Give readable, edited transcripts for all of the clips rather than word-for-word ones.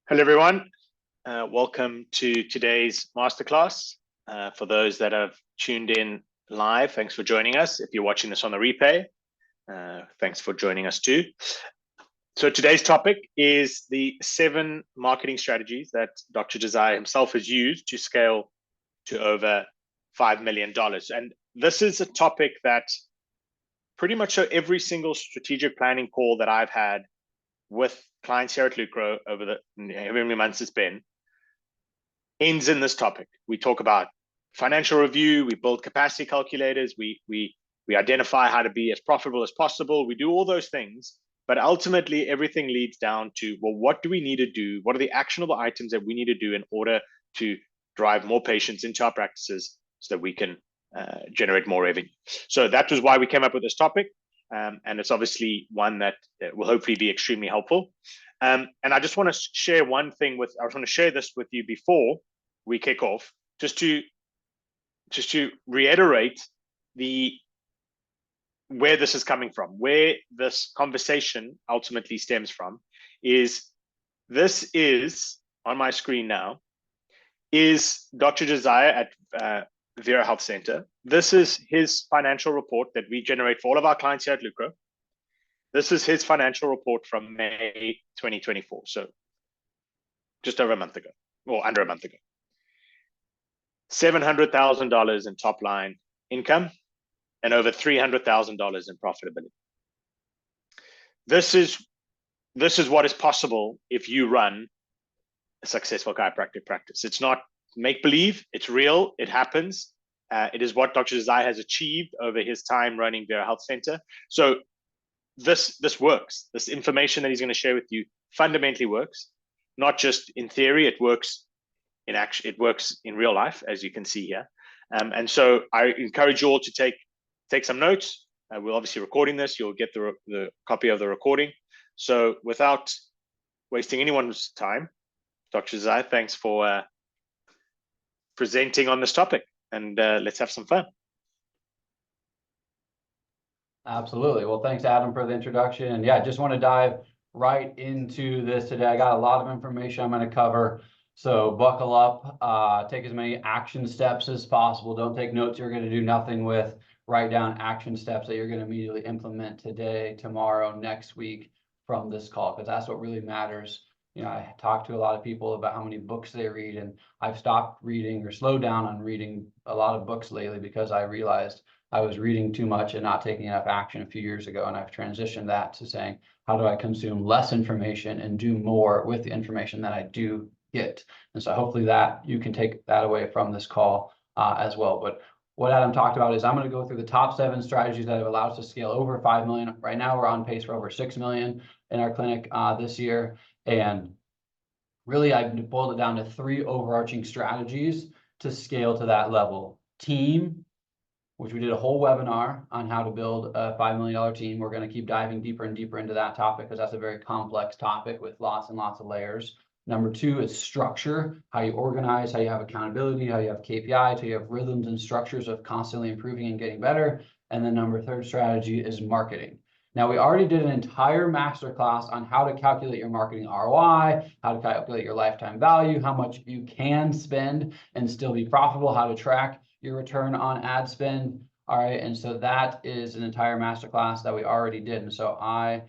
Hello, everyone. Welcome to today's masterclass. For those that have tuned in live, thanks for joining us. If you're watching this on the replay, thanks for joining us too. So today's topic is the 7 marketing strategies that Dr. Josiah himself has used to scale to over $5 million. And this is a topic that pretty much every single strategic planning call that I've had with clients here at Lucro over the however many months it's been ends in this topic. We talk about financial review, we build capacity calculators, we identify how to be as profitable as possible. We do all those things, but ultimately everything leads down to, well, what do we need to do? What are the actionable items that we need to do in order to drive more patients into our practices so that we can generate more revenue? So that was why we came up with this topic. And it's obviously one that will hopefully be extremely helpful. And I just want to share one thing I want to share this with you before we kick off, just to reiterate where this is coming from, where this conversation ultimately stems from. This is on my screen now, is Dr. Josiah at Vera Health Center. This is his financial report that we generate for all of our clients here at Lucro. This is his financial report from May 2024. So just over a month ago, or under a month ago. $700,000 in top line income and over $300,000 in profitability. This is what is possible if you run a successful chiropractic practice. It's not make-believe, it's real, it happens. It is what Dr. Josiah has achieved over his time running Vera Health Center. So this works. This information that he's going to share with you fundamentally works, not just in theory. It works in action. It works in real life, as you can see here. And so I encourage you all to take some notes. We're obviously recording this. You'll get the copy of the recording. So without wasting anyone's time, Dr. Josiah, thanks for presenting on this topic, and let's have some fun. Absolutely. Well, thanks, Adam, for the introduction. And yeah, just want to dive right into this today. I got a lot of information I'm going to cover. So buckle up, take as many action steps as possible. Don't take notes you're going to do nothing with. Write down action steps that you're going to immediately implement today, tomorrow, next week from this call, because that's what really matters. You know, I talk to a lot of people about how many books they read, and I've stopped reading or slowed down on reading a lot of books lately because I realized I was reading too much and not taking enough action a few years ago. And I've transitioned that to saying, how do I consume less information and do more with the information that I do get? And so hopefully that you can take that away from this call as well. But what Adam talked about is I'm going to go through the top 7 strategies that have allowed us to scale over 5 million. Right now, we're on pace for over 6 million in our clinic this year. And really, I've boiled it down to 3 overarching strategies to scale to that level. Team, which we did a whole webinar on how to build a $5 million team. We're going to keep diving deeper and deeper into that topic because that's a very complex topic with lots and lots of layers. Number 2 is structure, how you organize, how you have accountability, how you have KPIs, how you have rhythms and structures of constantly improving and getting better. And then number 3 strategy is marketing. Now, we already did an entire masterclass on how to calculate your marketing ROI, how to calculate your lifetime value, how much you can spend and still be profitable, how to track your return on ad spend. All right, and so that is an entire masterclass that we already did. And so I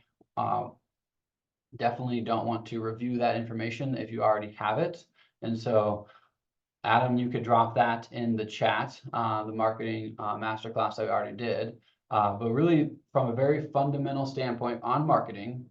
definitely don't want to review that information if you already have it. And so Adam, you could drop that in the chat, the marketing masterclass that we already did. But really, from a very fundamental standpoint on marketing,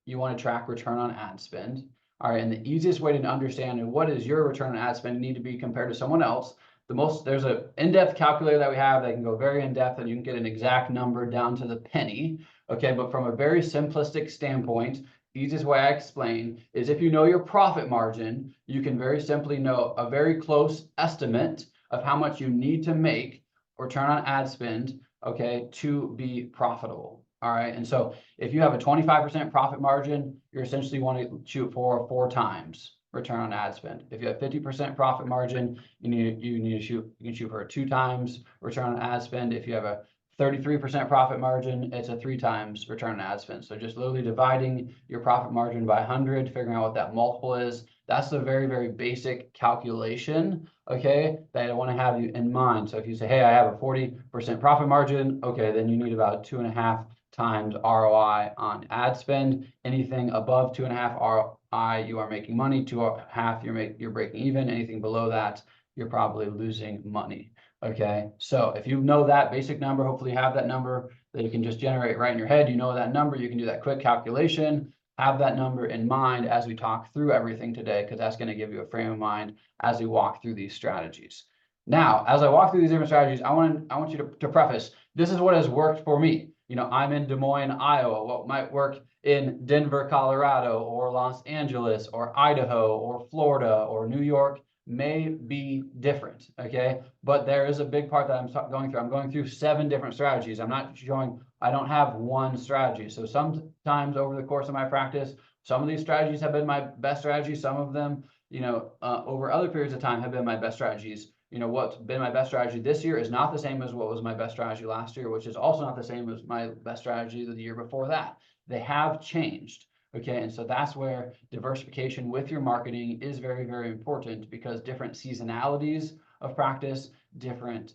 you want to track return on ad spend. All right, and the easiest way to understand what is your return on ad spend need to be compared to someone else. There's an in-depth calculator that we have that can go very in-depth, and you can get an exact number down to the penny. Okay, but from a very simplistic standpoint, easiest way I explain is if you know your profit margin, you can very simply know a very close estimate of how much you need to make return on ad spend, okay, to be profitable. All right, and so if you have a 25% profit margin, you're essentially want to shoot for 4 times return on ad spend. If you have 50% profit margin, you can shoot for 2 times return on ad spend. If you have a 33% profit margin, it's a 3 times return on ad spend. So just literally dividing your profit margin by 100, figuring out what that multiple is. That's the very, very basic calculation, okay, that I want to have you in mind. So if you say, hey, I have a 40% profit margin, okay, then you need about 2.5 times ROI on ad spend. Anything above 2.5 ROI, you are making money. 2.5, you're breaking even. Anything below that, you're probably losing money. Okay, so if you know that basic number, hopefully you have that number that you can just generate right in your head. You know that number, you can do that quick calculation. Have that number in mind as we talk through everything today, because that's going to give you a frame of mind as we walk through these strategies. Now, as I walk through these different strategies, I want you to preface, this is what has worked for me. You know, I'm in Des Moines, Iowa. What might work in Denver, Colorado, or Los Angeles, or Idaho, or Florida, or New York may be different, okay? But there is a big part that I'm going through. I'm going through 7 different strategies. I don't have one strategy. So sometimes over the course of my practice, some of these strategies have been my best strategies. Some of them, you know, over other periods of time have been my best strategies. You know, what's been my best strategy this year is not the same as what was my best strategy last year, which is also not the same as my best strategy the year before that. They have changed. Okay, and so that's where diversification with your marketing is very, very important, because different seasonalities of practice, different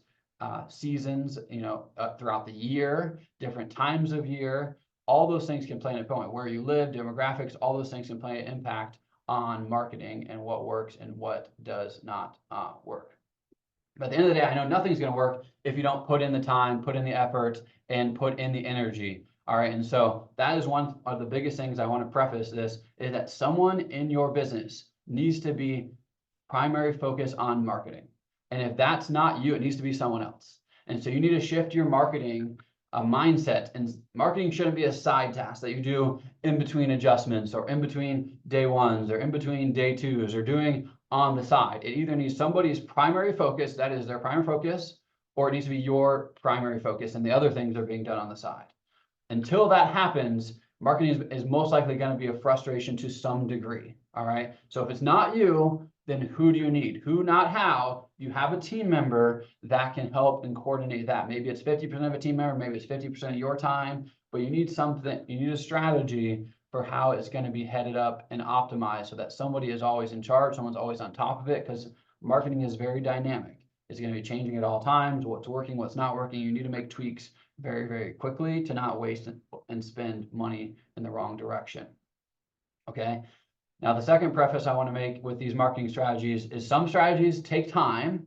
seasons, you know, throughout the year, different times of year, all those things can play an impact. Where you live, demographics, all those things can play an impact on marketing and what works and what does not work. But at the end of the day, I know nothing's going to work if you don't put in the time, put in the effort, and put in the energy. All right, and so that is one of the biggest things I want to preface this, is that someone in your business needs to be primary focus on marketing. And if that's not you, it needs to be someone else. And so you need to shift your marketing mindset. And marketing shouldn't be a side task that you do in between adjustments, or in between day ones, or in between day twos, or doing on the side. It either needs somebody's primary focus, that is their primary focus, or it needs to be your primary focus, and the other things are being done on the side. Until that happens, marketing is most likely going to be a frustration to some degree. All right. So if it's not you, then who do you need? Who, not how. You have a team member that can help and coordinate that. Maybe it's 50% of a team member, maybe it's 50% of your time, but you need something, you need a strategy for how it's going to be headed up and optimized, so that somebody is always in charge, someone's always on top of it, because marketing is very dynamic. It's going to be changing at all times, what's working, what's not working. You need to make tweaks very, very quickly to not waste and spend money in the wrong direction. Okay. Now, the second preface I want to make with these marketing strategies is some strategies take time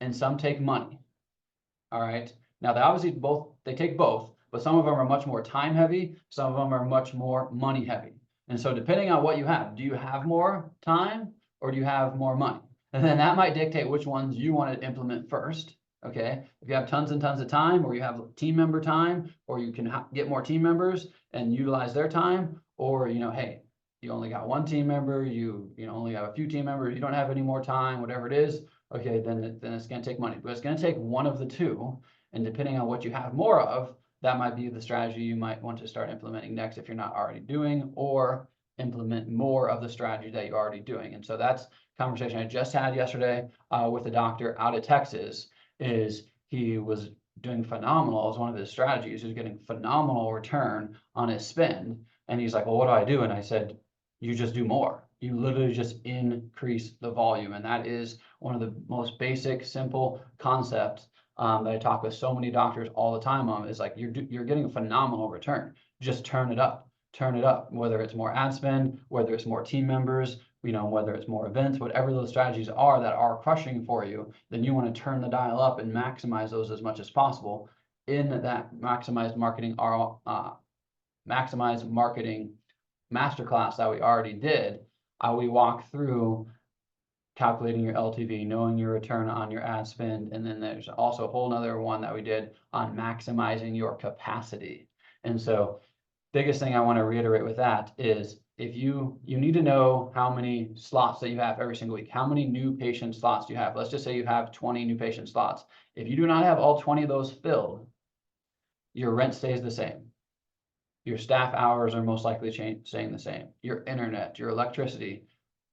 and some take money. All right. Now, they obviously they take both, but some of them are much more time heavy. Some of them are much more money heavy. And so depending on what you have, do you have more time or do you have more money? And then that might dictate which ones you want to implement first. Okay, if you have tons and tons of time, or you have team member time, or you can get more team members and utilize their time, or, you know, hey, you only got one team member, you only have a few team members, you don't have any more time, whatever it is, okay, then it's going to take money. But it's going to take one of the two, and depending on what you have more of, that might be the strategy you might want to start implementing next if you're not already doing, or implement more of the strategy that you're already doing. And so that's a conversation I just had yesterday with a doctor out of Texas. Is he was doing phenomenal as one of his strategies. He was getting phenomenal return on his spend. And he's like, well, what do I do? And I said, you just do more. You literally just increase the volume. And that is one of the most basic, simple concepts that I talk with so many doctors all the time on, is like, you're getting a phenomenal return. Just turn it up, whether it's more ad spend, whether it's more team members, you know, whether it's more events, whatever those strategies are that are crushing for you, then you want to turn the dial up and maximize those as much as possible in that maximized marketing masterclass that we already did. We walk through calculating your LTV, knowing your return on your ad spend, and then there's also a whole nother one that we did on maximizing your capacity. And so biggest thing I want to reiterate with that is, if you need to know how many slots that you have every single week. How many new patient slots do you have? Let's just say you have 20 new patient slots. If you do not have all 20 of those filled, your rent stays the same. Your staff hours are most likely staying the same. Your internet, your electricity,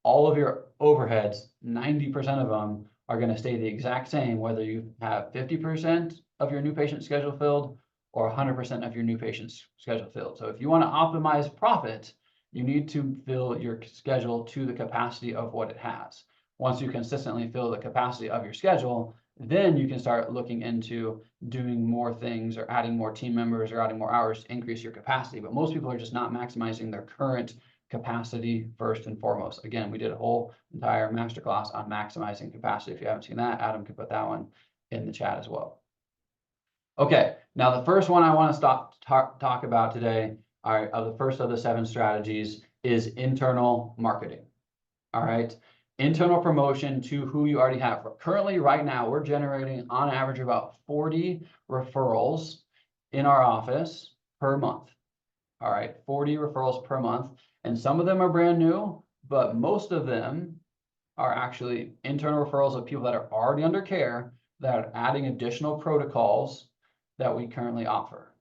all of your overheads, 90% of them are going to stay the exact same, whether you have 50% of your new patient schedule filled or 100% of your new patient's schedule filled. So if you want to optimize profit, you need to fill your schedule to the capacity of what it has. Once you consistently fill the capacity of your schedule, then you can start looking into doing more things or adding more team members or adding more hours to increase your capacity. But most people are just not maximizing their current capacity first and foremost. Again, we did a whole entire masterclass on maximizing capacity. If you haven't seen that, Adam can put that one in the chat as well. Okay, now the first one I want to talk about today, all right, of the first of the 7 strategies is internal marketing. All right, internal promotion to who you already have. Currently, right now, we're generating on average about 40 referrals in our office per month. All right, 40 referrals per month. And some of them are brand new, but most of them are actually internal referrals of people that are already under care that are adding additional protocols that we currently offer.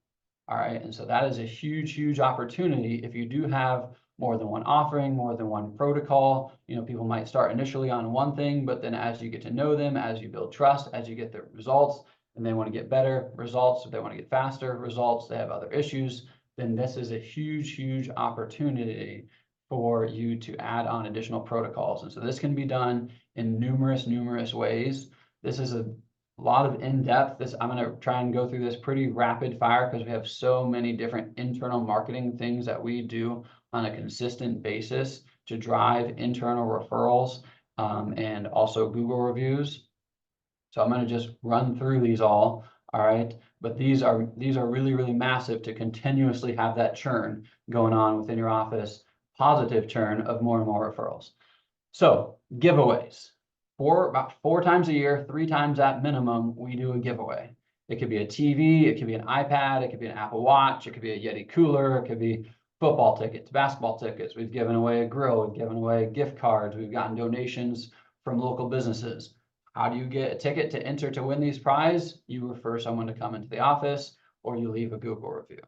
All right, and so that is a huge, huge opportunity. If you do have more than one offering, more than one protocol, people might start initially on one thing, but then as you get to know them, as you build trust, as you get the results, and they want to get better results, if they want to get faster results, they have other issues, then this is a huge, huge opportunity for you to add on additional protocols. And so this can be done in numerous ways. This is a lot of in-depth. I'm going to try and go through this pretty rapid fire because we have so many different internal marketing things that we do on a consistent basis to drive internal referrals and also Google reviews. So I'm going to just run through these all right? But these are really, really massive to continuously have that churn going on within your office, positive churn of more and more referrals. So giveaways. About 4 times a year, 3 times at minimum, we do a giveaway. It could be a TV, it could be an iPad, it could be an Apple Watch, it could be a Yeti cooler, it could be football tickets, basketball tickets. We've given away a grill, we've given away gift cards, we've gotten donations from local businesses. How do you get a ticket to enter to win these prizes? You refer someone to come into the office or you leave a Google review.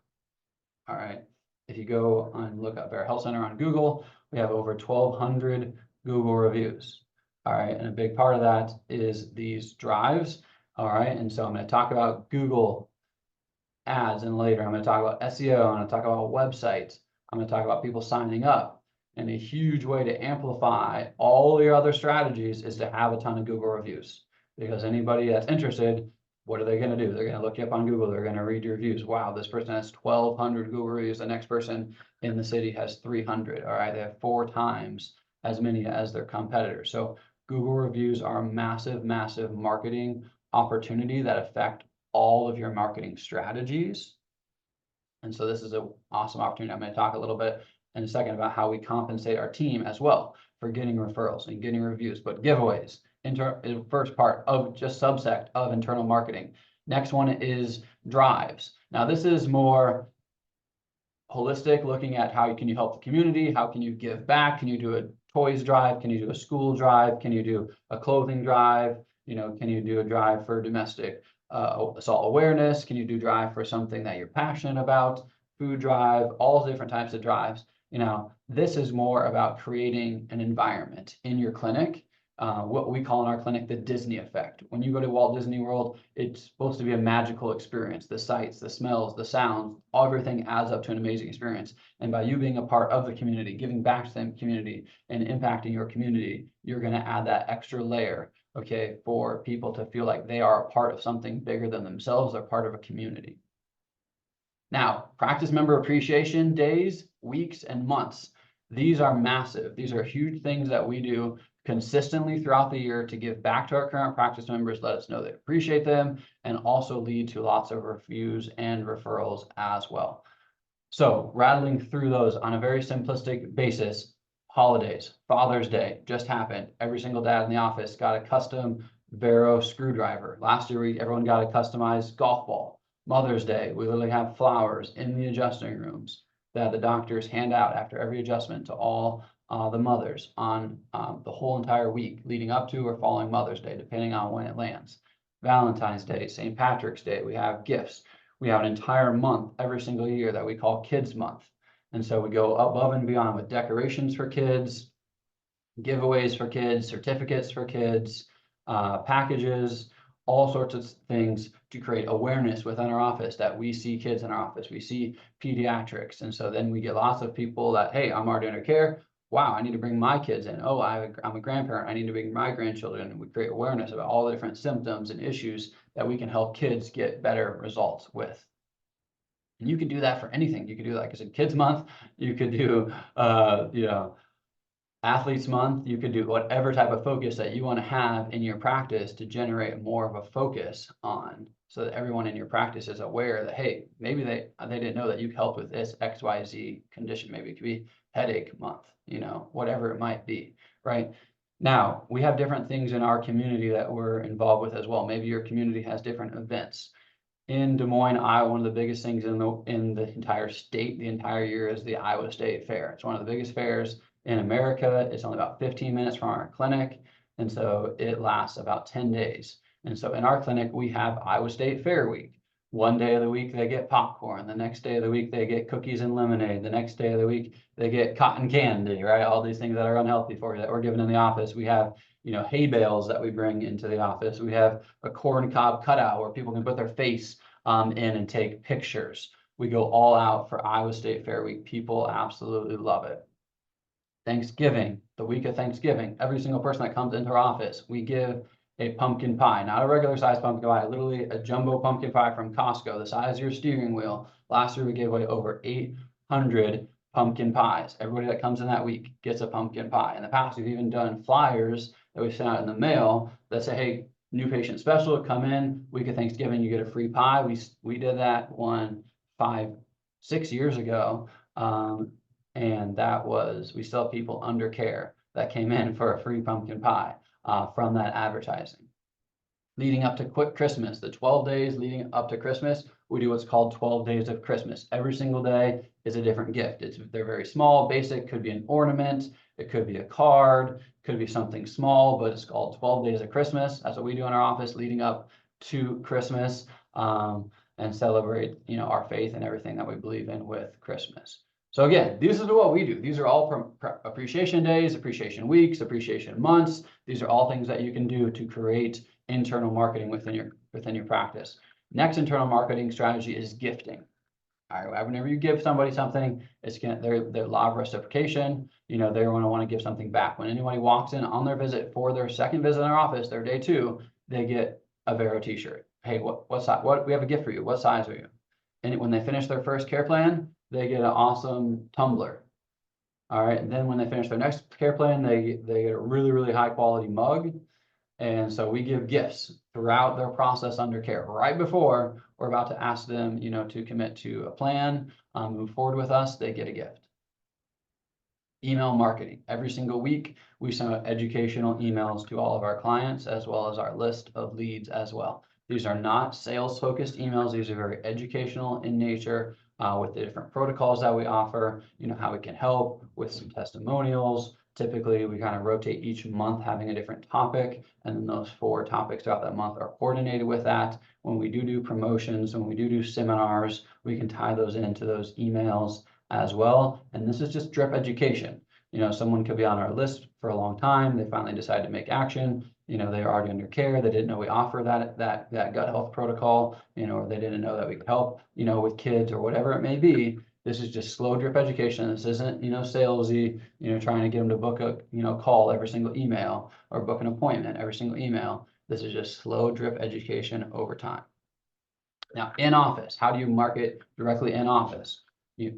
All right. If you go and look up Bear Health Center on Google, we have over 1,200 Google reviews. All right, and a big part of that is these drives. All right, and so I'm going to talk about Google ads and later I'm going to talk about SEO, I'm going to talk about websites, I'm going to talk about people signing up. And a huge way to amplify all your other strategies is to have a ton of Google reviews, because anybody that's interested, what are they going to do? They're going to look you up on Google. They're going to read your reviews. Wow, this person has 1,200 Google reviews. The next person in the city has 300. All right, they have 4 times as many as their competitors. So Google reviews are a massive, massive marketing opportunity that affect all of your marketing strategies. And so this is an awesome opportunity. I'm going to talk a little bit in a second about how we compensate our team as well for getting referrals and getting reviews. But giveaways, first part of just subsect of internal marketing. Next one is drives. Now this is more holistic, looking at how can you help the community, how can you give back, can you do a toys drive, can you do a school drive, can you do a clothing drive, can you do a drive for domestic assault awareness, can you do drive for something that you're passionate about, food drive, all different types of drives. This is more about creating an environment in your clinic, what we call in our clinic the Disney effect. When you go to Walt Disney World, it's supposed to be a magical experience. The sights, the smells, the sounds, everything adds up to an amazing experience. And by you being a part of the community, giving back to the community and impacting your community, you're going to add that extra layer, okay, for people to feel like they are a part of something bigger than themselves. They're part of a community. Now, practice member appreciation days, weeks, and months. These are massive. These are huge things that we do consistently throughout the year to give back to our current practice members, let us know they appreciate them, and also lead to lots of reviews and referrals as well. So rattling through those on a very simplistic basis, holidays, Father's Day just happened. Every single dad in the office got a custom Vero screwdriver. Last year, everyone got a customized golf ball. Mother's Day, we literally have flowers in the adjusting rooms that the doctors hand out after every adjustment to all the mothers on the whole entire week leading up to or following Mother's Day, depending on when it lands. Valentine's Day, St. Patrick's Day, we have gifts. We have an entire month every single year that we call Kids Month. And so we go above and beyond with decorations for kids, giveaways for kids, certificates for kids, packages, all sorts of things to create awareness within our office that we see kids in our office, we see pediatrics. And so then we get lots of people that, hey, I'm already under care. Wow, I need to bring my kids in. Oh, I'm a grandparent. I need to bring my grandchildren. And we create awareness about all the different symptoms and issues that we can help kids get better results with. And you can do that for anything. You could do, like I said, Kids Month. You could do, Athletes Month. You could do whatever type of focus that you want to have in your practice to generate more of a focus on, so that everyone in your practice is aware that, hey, maybe they didn't know that you helped with this XYZ condition. Maybe it could be Headache Month, whatever it might be, right? Now, we have different things in our community that we're involved with as well. Maybe your community has different events. In Des Moines, Iowa, one of the biggest things in the entire state, the entire year, is the Iowa State Fair. It's one of the biggest fairs in America. It's only about 15 minutes from our clinic, and so it lasts about 10 days. And so in our clinic, we have Iowa State Fair Week. One day of the week, they get popcorn. The next day of the week, they get cookies and lemonade. The next day of the week, they get cotton candy, right? All these things that are unhealthy for you that we're given in the office. We have, hay bales that we bring into the office. We have a corn cob cutout where people can put their face in and take pictures. We go all out for Iowa State Fair Week. People absolutely love it. Thanksgiving, the week of Thanksgiving, every single person that comes into our office, we give a pumpkin pie, not a regular size pumpkin pie, literally a jumbo pumpkin pie from Costco, the size of your steering wheel. Last year, we gave away over 800 pumpkin pies. Everybody that comes in that week gets a pumpkin pie. In the past, we've even done flyers that we sent out in the mail that say, hey, new patient special, come in, week of Thanksgiving, you get a free pie. We did that 6 years ago. And that was, we still have people under care that came in for a free pumpkin pie from that advertising. Leading up to Christmas, the 12 days leading up to Christmas, we do what's called 12 days of Christmas. Every single day is a different gift. They're very small, basic, could be an ornament, it could be a card, could be something small, but it's called 12 days of Christmas. That's what we do in our office leading up to Christmas, and celebrate, our faith and everything that we believe in with Christmas. So again, this is what we do. These are all appreciation days, appreciation weeks, appreciation months. These are all things that you can do to create internal marketing within your practice. Next internal marketing strategy is gifting. All right, whenever you give somebody something, it's their law of reciprocation. They're going to want to give something back. When anybody walks in on their visit for their second visit in our office, their day 2, they get a Vero t-shirt. Hey, what size? We have a gift for you. What size are you? And when they finish their first care plan, they get an awesome tumbler. All right, and then when they finish their next care plan, they get a really, really high quality mug. And so we give gifts throughout their process under care. Right before we're about to ask them, to commit to a plan, move forward with us, they get a gift. Email marketing. Every single week, we send out educational emails to all of our clients, as well as our list of leads as well. These are not sales-focused emails. These are very educational in nature, with the different protocols that we offer, how we can help with some testimonials. Typically, we kind of rotate each month having a different topic, and then those 4 topics throughout that month are coordinated with that. When we do promotions, when we do seminars, we can tie those into those emails as well. And this is just drip education. Someone could be on our list for a long time. They finally decide to make action. They're already under care. They didn't know we offer that gut health protocol, or they didn't know that we could help, with kids or whatever it may be. This is just slow drip education. This isn't, salesy, trying to get them to book a, call every single email or book an appointment every single email. This is just slow drip education over time. Now, in office, how do you market directly in office?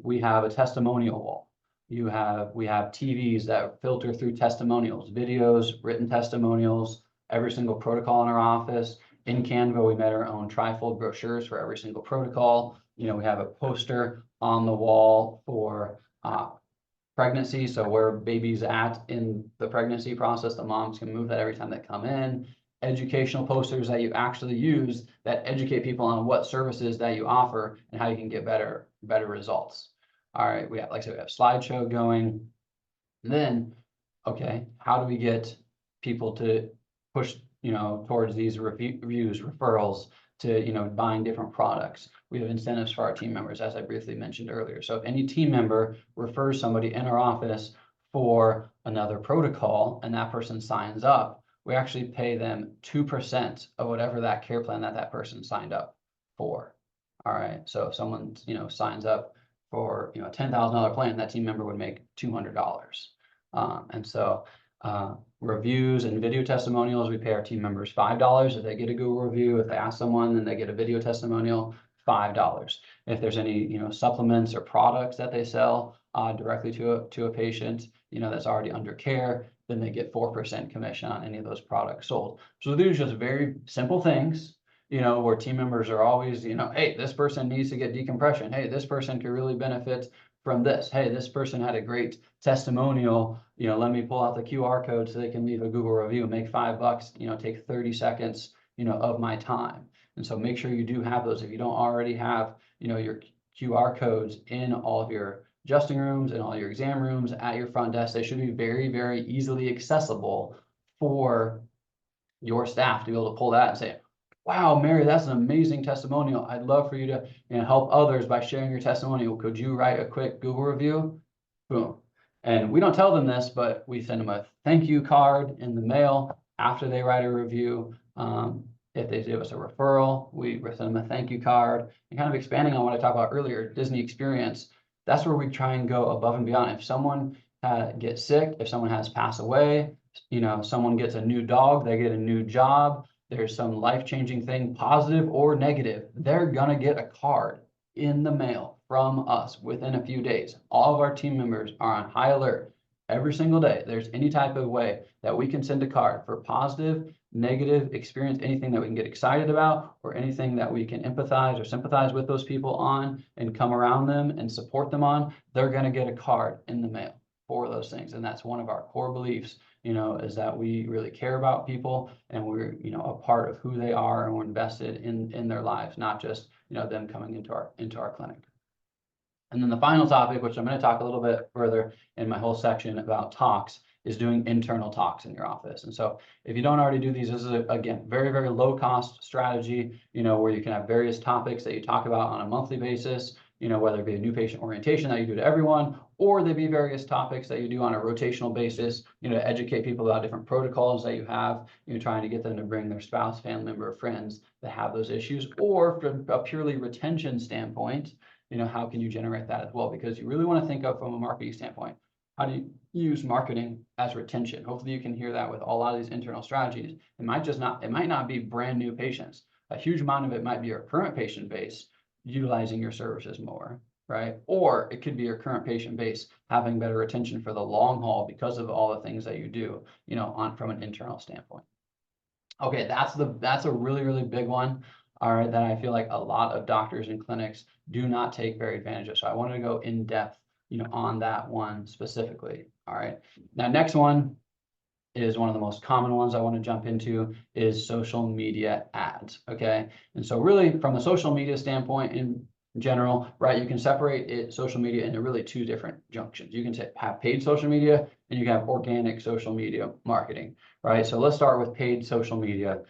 We have a testimonial wall. We have TVs that filter through testimonials, videos, written testimonials, every single protocol in our office. In Canva, we made our own trifold brochures for every single protocol. We have a poster on the wall for pregnancy. So where baby's at in the pregnancy process, the moms can move that every time they come in. Educational posters that you actually use that educate people on what services that you offer and how you can get better results. All right, we have slideshow going. And then, okay, how do we get people to push, towards these reviews, referrals, to, buying different products? We have incentives for our team members, as I briefly mentioned earlier. So if any team member refers somebody in our office for another protocol and that person signs up, we actually pay them 2% of whatever that care plan that person signed up for. All right. So if someone, signs up for, a $10,000 plan, that team member would make $200. And so reviews and video testimonials, we pay our team members $5 if they get a Google review. If they ask someone and they get a video testimonial, $5. If there's any, supplements or products that they sell directly to a patient, that's already under care, then they get 4% commission on any of those products sold. So these are just very simple things, where team members are always, hey, this person needs to get decompression. Hey, this person could really benefit from this. Hey, this person had a great testimonial. Let me pull out the QR code so they can leave a Google review, make $5, take 30 seconds, of my time. And so make sure you do have those. If you don't already have, your QR codes in all of your adjusting rooms and all your exam rooms at your front desk, they should be very, very easily accessible for your staff to be able to pull that and say, wow, Mary, that's an amazing testimonial. I'd love for you to help others by sharing your testimonial. Could you write a quick Google review? Boom. And we don't tell them this, but we send them a thank you card in the mail after they write a review. If they give us a referral, we send them a thank you card. And kind of expanding on what I talked about earlier, Disney experience, that's where we try and go above and beyond. If someone gets sick, if someone has passed away, someone gets a new dog, they get a new job, there's some life-changing thing, positive or negative, they're gonna get a card in the mail from us within a few days. All of our team members are on high alert every single day. If there's any type of way that we can send a card for positive, negative experience, anything that we can get excited about, or anything that we can empathize or sympathize with those people on and come around them and support them on, they're gonna get a card in the mail for those things. And that's one of our core beliefs, is that we really care about people and we're, a part of who they are, and we're invested in their lives, not just, them coming into our clinic. And then the final topic, which I'm going to talk a little bit further in my whole section about talks, is doing internal talks in your office. And so if you don't already do these, this is again, very, very low cost strategy, where you can have various topics that you talk about on a monthly basis, whether it be a new patient orientation that you do to everyone, or there be various topics that you do on a rotational basis, to educate people about different protocols that you have, trying to get them to bring their spouse, family member, or friends that have those issues, or from a purely retention standpoint, how can you generate that as well? Because you really want to think of from a marketing standpoint, how do you use marketing as retention? Hopefully you can hear that with a lot of these internal strategies. It might not be brand new patients. A huge amount of it might be your current patient base utilizing your services more, right? Or it could be your current patient base having better retention for the long haul because of all the things that you do, from an internal standpoint. Okay, that's a really, really big one. All right, that I feel like a lot of doctors and clinics do not take very advantage of. So I wanted to go in depth, on that one specifically. All right. Now, next one is one of the most common ones I want to jump into is social media ads. Okay. And so really from a social media standpoint in general, right, you can separate social media into really two different junctions. You can have paid social media and you can have organic social media marketing, right? So let's start with paid social media.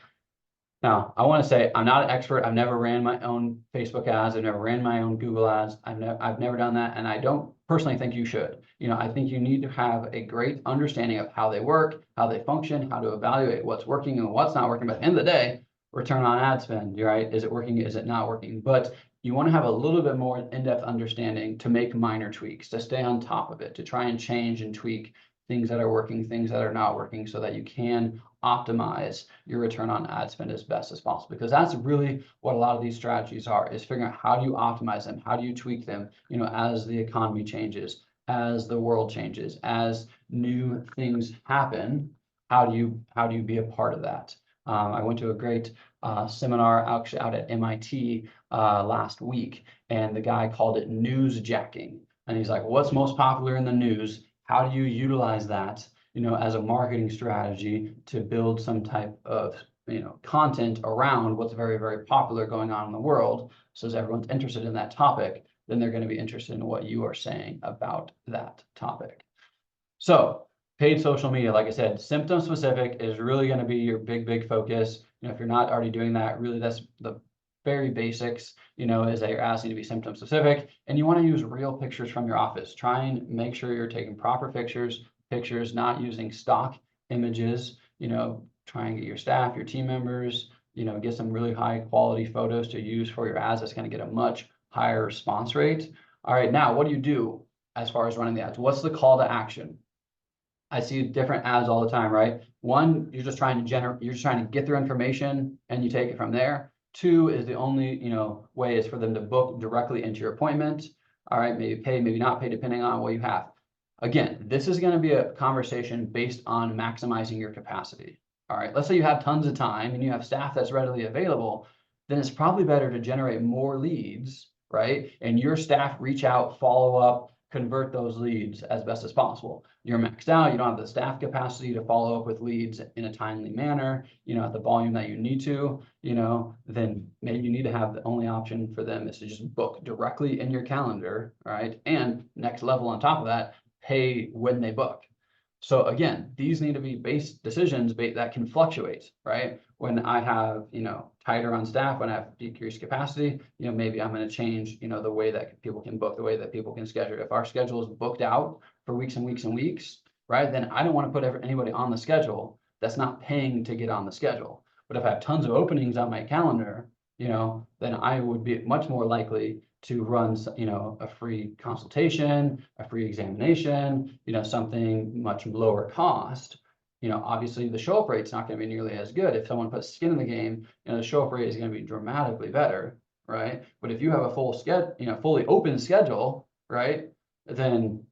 Now, I want to say I'm not an expert. I've never ran my own Facebook ads. I've never ran my own Google ads. I've never done that. And I don't personally think you should. I think you need to have a great understanding of how they work, how they function, how to evaluate what's working and what's not working. But at the end of the day, return on ad spend, right? Is it working? Is it not working? But you want to have a little bit more in-depth understanding to make minor tweaks, to stay on top of it, to try and change and tweak things that are working, things that are not working, so that you can optimize your return on ad spend as best as possible. Because that's really what a lot of these strategies are, is figuring out how do you optimize them, how do you tweak them, as the economy changes, as the world changes, as new things happen, how do you be a part of that? I went to a great seminar actually out at MIT last week, and the guy called it newsjacking. And he's like, what's most popular in the news? How do you utilize that, as a marketing strategy to build some type of, content around what's very, very popular going on in the world? So as everyone's interested in that topic, then they're going to be interested in what you are saying about that topic. So paid social media, like I said, symptom specific is really going to be your big focus. If you're not already doing that, really that's the very basics, is that you're asking to be symptom specific, and you want to use real pictures from your office. Try and make sure you're taking proper pictures, not using stock images. try and get your staff, your team members, get some really high quality photos to use for your ads. That's going to get a much higher response rate. All right, now what do you do as far as running the ads? What's the call to action? I see different ads all the time, right? One, you're just trying to get their information and you take it from there. Two is the only, way is for them to book directly into your appointment. All right, maybe pay, maybe not pay, depending on what you have. Again, this is going to be a conversation based on maximizing your capacity. All right, let's say you have tons of time and you have staff that's readily available, then it's probably better to generate more leads, right? And your staff reach out, follow up, convert those leads as best as possible. You're maxed out, you don't have the staff capacity to follow up with leads in a timely manner, at the volume that you need to, then maybe you need to have the only option for them is to just book directly in your calendar, right? And next level on top of that, pay when they book. So again, these need to be based decisions that can fluctuate, right? When I have, tighter on staff, when I have decreased capacity, maybe I'm going to change, the way that people can book, the way that people can schedule. If our schedule is booked out for weeks and weeks and weeks, right, then I don't want to put anybody on the schedule that's not paying to get on the schedule. But if I have tons of openings on my calendar, then I would be much more likely to run, a free consultation, a free examination, something much lower cost. Obviously the show up rate's not going to be nearly as good. If someone puts skin in the game, the show up rate is going to be dramatically better, right? But if you have a full schedule, fully open schedule, right, then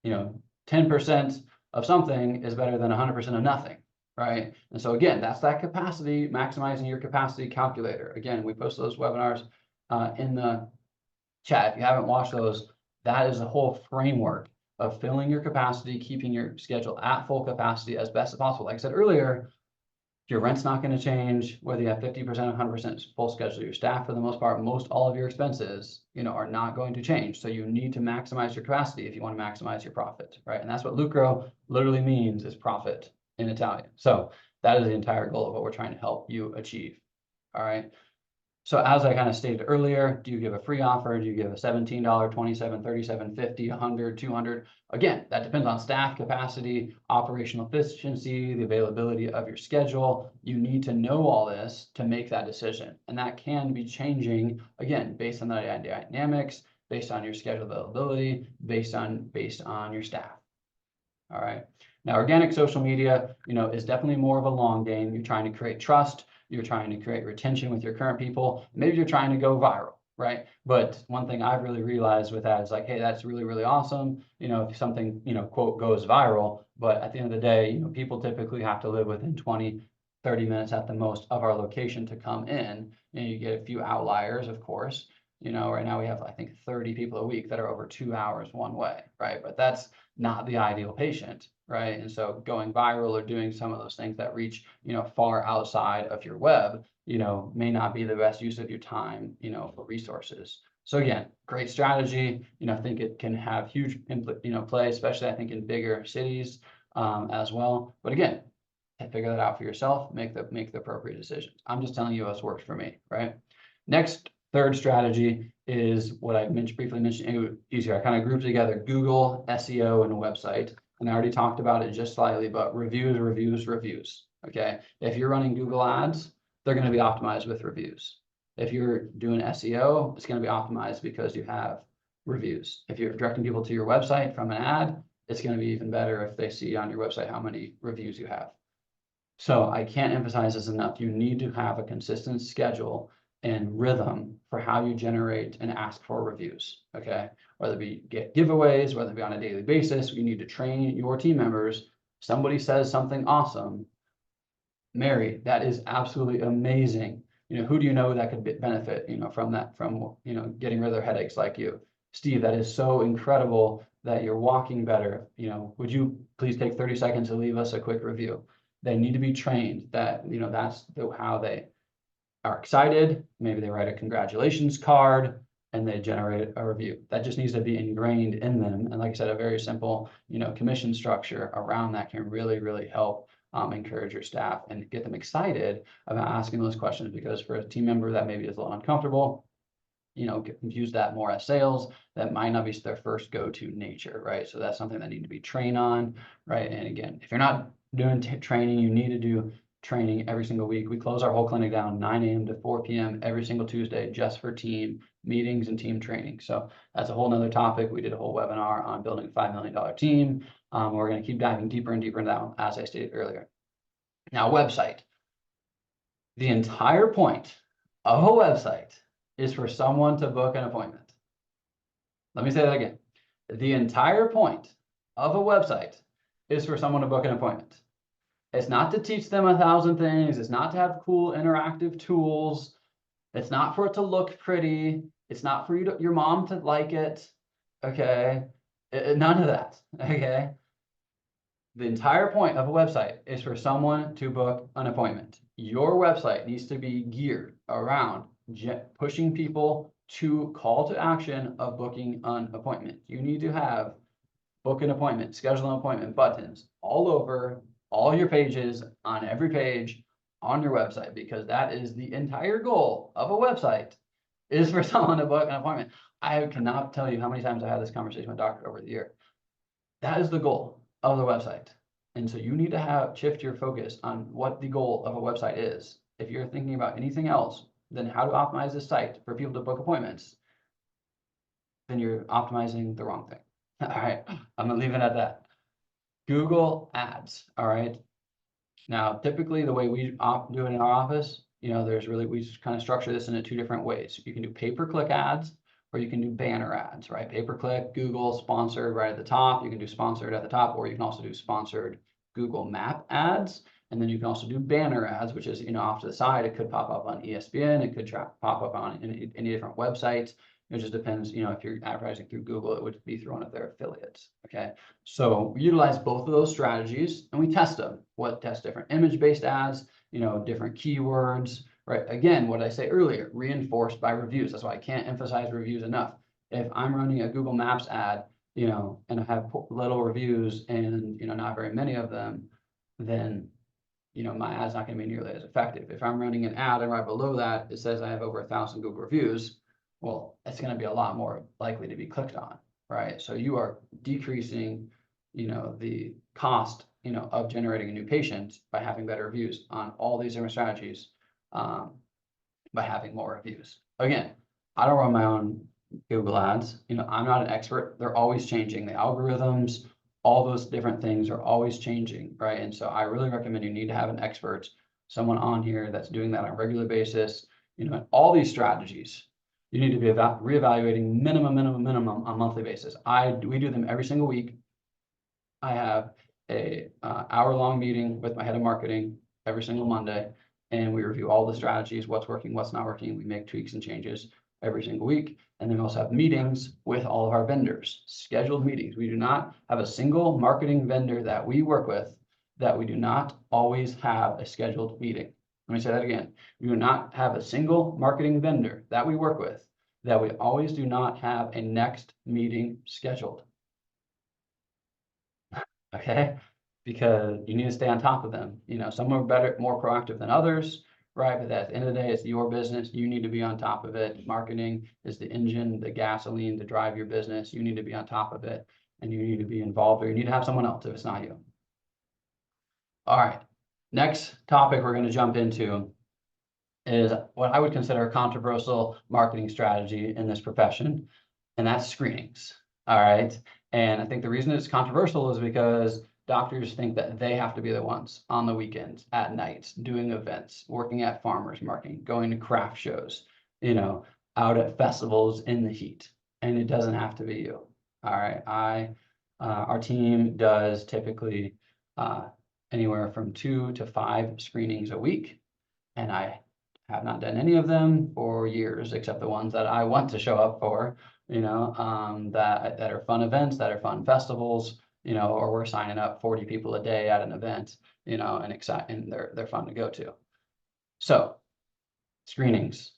10% of something is better than 100% of nothing, right? And so again, that's that capacity, maximizing your capacity calculator. Again, we post those webinars in the chat. If you haven't watched those, that is the whole framework of filling your capacity, keeping your schedule at full capacity as best as possible. Like I said earlier, your rent's not going to change, whether you have 50%, 100% full schedule. Your staff, for the most part, most all of your expenses, are not going to change. So you need to maximize your capacity if you want to maximize your profit, right? And that's what lucro literally means, is profit in Italian. So that is the entire goal of what we're trying to help you achieve. All right. So as I kind of stated earlier, do you give a free offer? Do you give a $17, $27, $37, $50, $100, $200? Again, that depends on staff capacity, operational efficiency, the availability of your schedule. You need to know all this to make that decision. And that can be changing, again, based on the dynamics, based on your schedule availability, based on your staff. All right. Now, organic social media, is definitely more of a long game. You're trying to create trust. You're trying to create retention with your current people. Maybe you're trying to go viral, right? But one thing I've really realized with that is like, hey, that's really, really awesome. If something, quote, goes viral, but at the end of the day, people typically have to live within 20, 30 minutes at the most of our location to come in. You get a few outliers, of course. Right now we have, I think, 30 people a week that are over 2 hours one way, right? But that's not the ideal patient, right? And so going viral or doing some of those things that reach, far outside of your web, may not be the best use of your time, for resources. So again, great strategy. I think it can have huge, play, especially I think in bigger cities as well. But again, figure that out for yourself, make the appropriate decisions. I'm just telling you what's worked for me, right? Next, third strategy is what I briefly mentioned easier. I kind of grouped together Google, SEO, and a website. And I already talked about it just slightly, but reviews. Okay. If you're running Google ads, they're going to be optimized with reviews. If you're doing SEO, it's going to be optimized because you have reviews. If you're directing people to your website from an ad, it's going to be even better if they see on your website how many reviews you have. So I can't emphasize this enough. You need to have a consistent schedule and rhythm for how you generate and ask for reviews, okay? Whether it be get giveaways, whether it be on a daily basis, you need to train your team members. Somebody says something awesome, Mary, that is absolutely amazing. Who do you know that could benefit, from that, from, getting rid of their headaches like you? Steve, that is so incredible that you're walking better. Would you please take 30 seconds to leave us a quick review? They need to be trained that, that's how they are excited. Maybe they write a congratulations card and they generate a review. That just needs to be ingrained in them. And like I said, a very simple, commission structure around that can really, really help encourage your staff and get them excited about asking those questions, because for a team member that maybe is a little uncomfortable, use that more as sales, that might not be their first go-to nature, right? So that's something that need to be trained on, right? And again, if you're not doing training, you need to do training every single week. We close our whole clinic down 9 a.m. to 4 p.m. every single Tuesday just for team meetings and team training. So that's a whole nother topic. We did a whole webinar on building a $5 million team. We're going to keep diving deeper and deeper into that one, as I stated earlier. Now, website. The entire point of a website is for someone to book an appointment. Let me say that again. The entire point of a website is for someone to book an appointment. It's not to teach them 1,000 things. It's not to have cool interactive tools. It's not for it to look pretty. It's not for your mom to like it. Okay. None of that. Okay. The entire point of a website is for someone to book an appointment. Your website needs to be geared around pushing people to call to action of booking an appointment. You need to have book an appointment, schedule an appointment buttons all over all your pages, on every page on your website, because that is the entire goal of a website, is for someone to book an appointment. I cannot tell you how many times I had this conversation with doctor over the year. That is the goal of the website. And so you need to shift your focus on what the goal of a website is. If you're thinking about anything else than how to optimize this site for people to book appointments, then you're optimizing the wrong thing. All right, I'm gonna leave it at that. Google Ads, all right? Now, typically the way we do it in our office, we just kind of structure this into 2 different ways. You can do pay-per-click ads, or you can do banner ads, right? Pay-per-click, Google, sponsored right at the top. You can do sponsored at the top, or you can also do sponsored Google Map ads. And then you can also do banner ads, which is, off to the side. It could pop up on ESPN. It could pop up on any different websites. It just depends, if you're advertising through Google, it would be through one of their affiliates, okay? So we utilize both of those strategies and we test them. Test different image-based ads, different keywords, right? Again, what I say earlier, reinforced by reviews. That's why I can't emphasize reviews enough. If I'm running a Google Maps ad, and I have little reviews and, not very many of them, then, my ad's not gonna be nearly as effective. If I'm running an ad and right below that, it says I have over 1,000 Google reviews, well, it's going to be a lot more likely to be clicked on, right? So you are decreasing, the cost, of generating a new patient by having better reviews on all these different strategies, by having more reviews. Again, I don't run my own Google ads. I'm not an expert. They're always changing. The algorithms, all those different things are always changing, right? And so I really recommend you need to have an expert, someone on here that's doing that on a regular basis, and all these strategies. You need to be reevaluating minimum on a monthly basis. We do them every single week. I have a hour-long meeting with my head of marketing every single Monday, and we review all the strategies, what's working, what's not working. We make tweaks and changes every single week. And then we also have meetings with all of our vendors, scheduled meetings. We do not have a single marketing vendor that we work with that we do not always have a scheduled meeting. Let me say that again. We do not have a single marketing vendor that we work with that we always do not have a next meeting scheduled. Okay? Because you need to stay on top of them. Some are better, more proactive than others, right? But at the end of the day, it's your business. You need to be on top of it. Marketing is the engine, the gasoline to drive your business. You need to be on top of it, and you need to be involved, or you need to have someone else if it's not you. All right. Next topic we're going to jump into is what I would consider a controversial marketing strategy in this profession, and that's screenings. All right. And I think the reason it's controversial is because doctors think that they have to be the ones on the weekends, at nights, doing events, working at farmers market, going to craft shows, out at festivals in the heat. And it doesn't have to be you. All right. Our team does typically anywhere from 2 to 5 screenings a week. And I have not done any of them for years, except the ones that I want to show up for, that are fun events, that are fun festivals, or we're signing up 40 people a day at an event, and they're fun to go to. So screenings.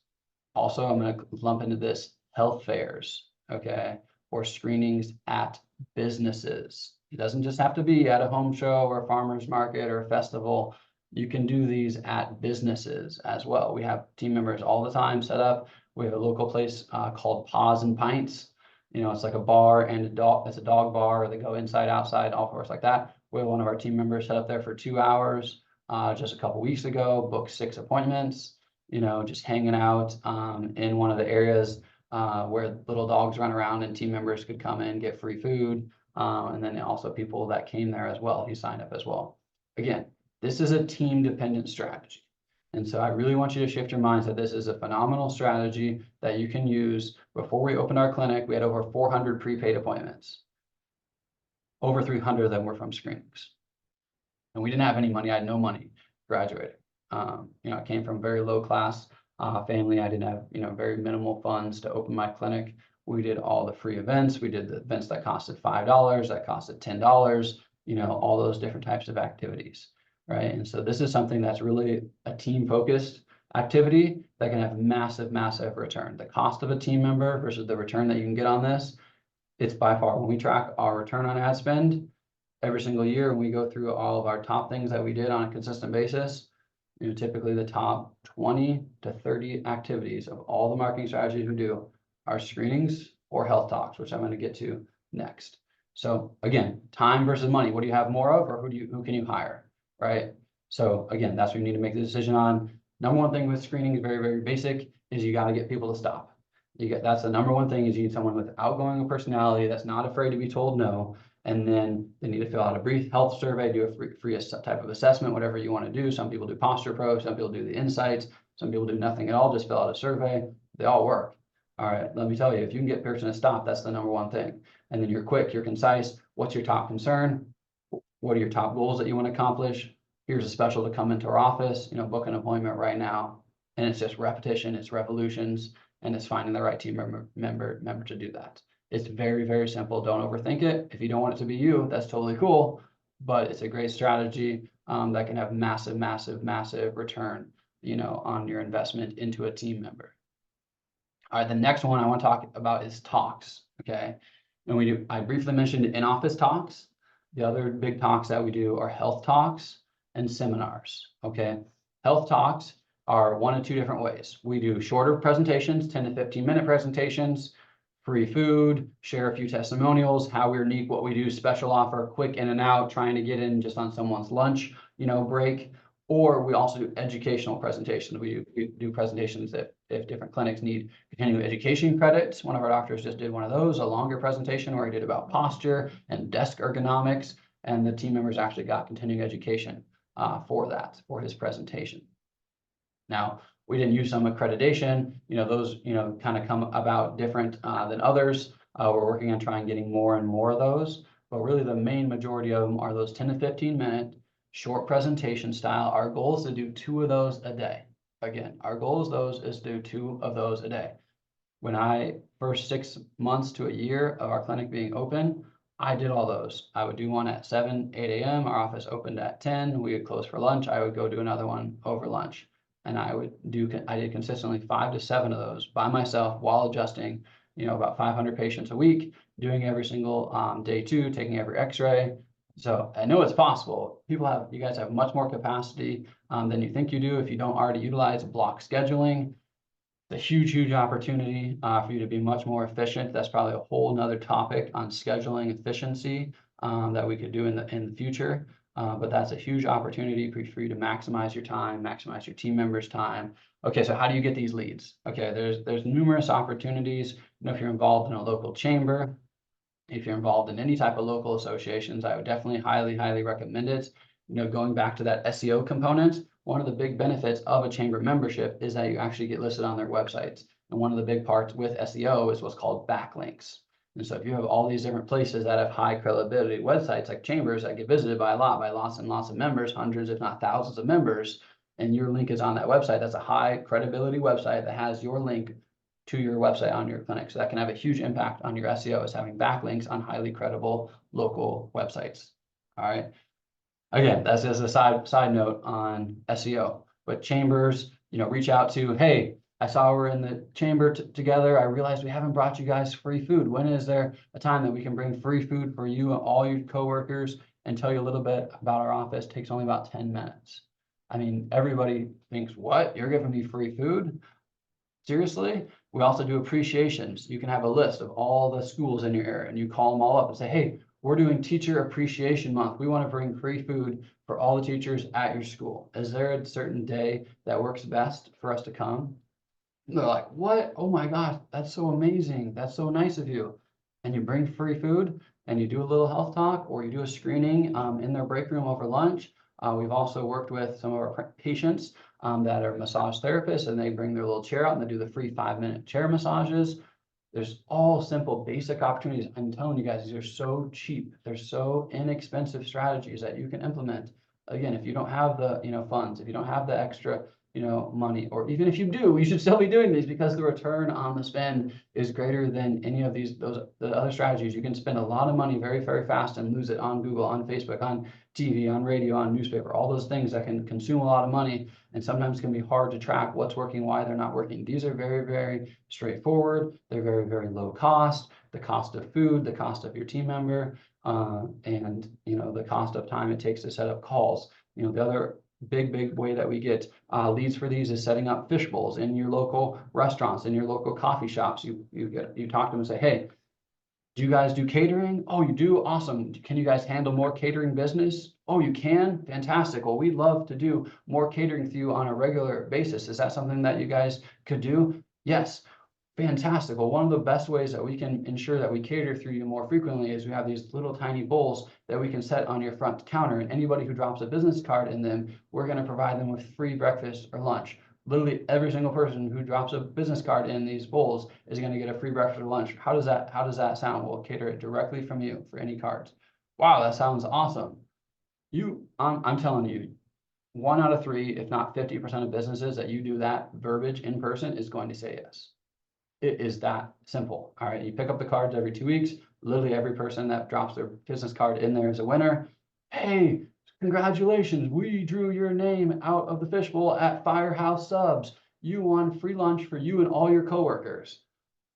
Also, I'm going to lump into this health fairs, okay, or screenings at businesses. It doesn't just have to be at a home show or a farmer's market or a festival. You can do these at businesses as well. We have team members all the time set up. We have a local place called Paws and Pints. It's like a bar and a dog. It's a dog bar. They go inside, outside, all sorts like that. We have one of our team members set up there for 2 hours. just a couple weeks ago, booked 6 appointments, just hanging out in one of the areas where little dogs run around and team members could come in, get free food. And then also people that came there as well, he signed up as well. Again, this is a team dependent strategy. And so I really want you to shift your minds that this is a phenomenal strategy that you can use. Before we opened our clinic, we had over 400 prepaid appointments. Over 300 of them were from screenings. And we didn't have any money. I had no money graduating. I came from very low class family. I didn't have, very minimal funds to open my clinic. We did all the free events. We did the events that costed $5, that costed $10, all those different types of activities, right? And so this is something that's really a team focused activity that can have massive, massive return. The cost of a team member versus the return that you can get on this, it's by far, when we track our return on ad spend every single year, and we go through all of our top things that we did on a consistent basis, typically the top 20 to 30 activities of all the marketing strategies we do are screenings or health talks, which I'm going to get to next. So again, time versus money. What do you have more of, or who can you hire, right? So again, that's what you need to make the decision on. Number one thing with screening is very, very basic, is you got to get people to stop. That's the number one thing, is you need someone with outgoing personality that's not afraid to be told no. And then they need to fill out a brief health survey, do a free type of assessment, whatever you want to do. Some people do Posture Pro, some people do the insights, some people do nothing at all, just fill out a survey. They all work. All right, let me tell you, if you can get a person to stop, that's the number one thing. And then you're quick, you're concise. What's your top concern? What are your top goals that you want to accomplish? Here's a special to come into our office, book an appointment right now. And it's just repetition, it's revolutions, and it's finding the right team member to do that. It's very, very simple. Don't overthink it. If you don't want it to be you, that's totally cool, but it's a great strategy that can have massive, massive, massive return, on your investment into a team member. All right, the next one I want to talk about is talks, okay? And I briefly mentioned in-office talks. The other big talks that we do are health talks and seminars, okay? Health talks are one of two different ways. We do shorter presentations, 10 to 15-minute presentations, free food, share a few testimonials, how we're unique, what we do, special offer, quick in and out, trying to get in just on someone's lunch, break. Or we also do educational presentations. We do presentations if different clinics need continuing education credits. One of our doctors just did one of those, a longer presentation where he did about posture and desk ergonomics, and the team members actually got continuing education for his presentation. Now, we didn't use some accreditation, those, kind of come about different than others. We're working on trying getting more and more of those, but really the main majority of them are those 10 to 15 minute short presentation style. Our goal is to do 2 of those a day. Again, our goal is to do 2 of those a day. When first 6 months to a year of our clinic being open, I did all those. I would do one at 7, 8 a.m. Our office opened at 10. We would close for lunch. I would go do another one over lunch. And I did consistently 5 to 7 of those by myself while adjusting, about 500 patients a week, doing every single day 2, taking every x-ray. So I know it's possible. You guys have much more capacity than you think you do if you don't already utilize block scheduling. It's a huge, huge opportunity for you to be much more efficient. That's probably a whole nother topic on scheduling efficiency that we could do in the future. But that's a huge opportunity for you to maximize your time, maximize your team members' time. Okay, so how do you get these leads? Okay, there's numerous opportunities. If you're involved in a local chamber, if you're involved in any type of local associations, I would definitely highly, highly recommend it. Going back to that SEO component, one of the big benefits of a chamber membership is that you actually get listed on their websites. And one of the big parts with SEO is what's called backlinks. And so if you have all these different places that have high credibility websites like chambers that get visited by lots and lots of members, hundreds if not thousands of members, and your link is on that website, that's a high credibility website that has your link to your website on your clinic. So that can have a huge impact on your SEO, is having backlinks on highly credible local websites. All right. Again, that's just a side note on SEO. But chambers, reach out to, hey, I saw we're in the chamber together. I realized we haven't brought you guys free food. When is there a time that we can bring free food for you and all your coworkers and tell you a little bit about our office? It takes only about 10 minutes. I mean, everybody thinks, what? You're giving me free food? Seriously? We also do appreciations. You can have a list of all the schools in your area and you call them all up and say, hey, we're doing Teacher Appreciation Month. We want to bring free food for all the teachers at your school. Is there a certain day that works best for us to come? And they're like, what? Oh my gosh, that's so amazing. That's so nice of you. And you bring free food and you do a little health talk, or you do a screening in their break room over lunch. We've also worked with some of our patients that are massage therapists, and they bring their little chair out and they do the free 5-minute chair massages. There's all simple, basic opportunities. I'm telling you guys, these are so cheap. They're so inexpensive strategies that you can implement. Again, if you don't have the, funds, if you don't have the extra, money, or even if you do, you should still be doing these, because the return on the spend is greater than any of the other strategies. You can spend a lot of money very, very fast and lose it on Google, on Facebook, on TV, on radio, on newspaper, all those things that can consume a lot of money, and sometimes can be hard to track what's working, why they're not working. These are very, very straightforward. They're very, very low cost. The cost of food, the cost of your team member, and the cost of time it takes to set up calls. The other big way that we get leads for these is setting up fish bowls in your local restaurants, in your local coffee shops. You talk to them and say, hey, do you guys do catering? Oh, you do? Awesome. Can you guys handle more catering business? Oh, you can? Fantastic. Well, we'd love to do more catering for you on a regular basis. Is that something that you guys could do? Yes. Fantastic. Well, one of the best ways that we can ensure that we cater through you more frequently is we have these little tiny bowls that we can set on your front counter, and anybody who drops a business card in them, we're going to provide them with free breakfast or lunch. Literally every single person who drops a business card in these bowls is going to get a free breakfast or lunch. How does that sound? We'll cater it directly from you for any cards. Wow, that sounds awesome. I'm telling you, 1 out of 3, if not 50% of businesses that you do that verbiage in person is going to say yes. It is that simple. All right. You pick up the cards every 2 weeks. Literally every person that drops their business card in there is a winner. Hey, congratulations. We drew your name out of the fishbowl at Firehouse Subs. You won free lunch for you and all your coworkers.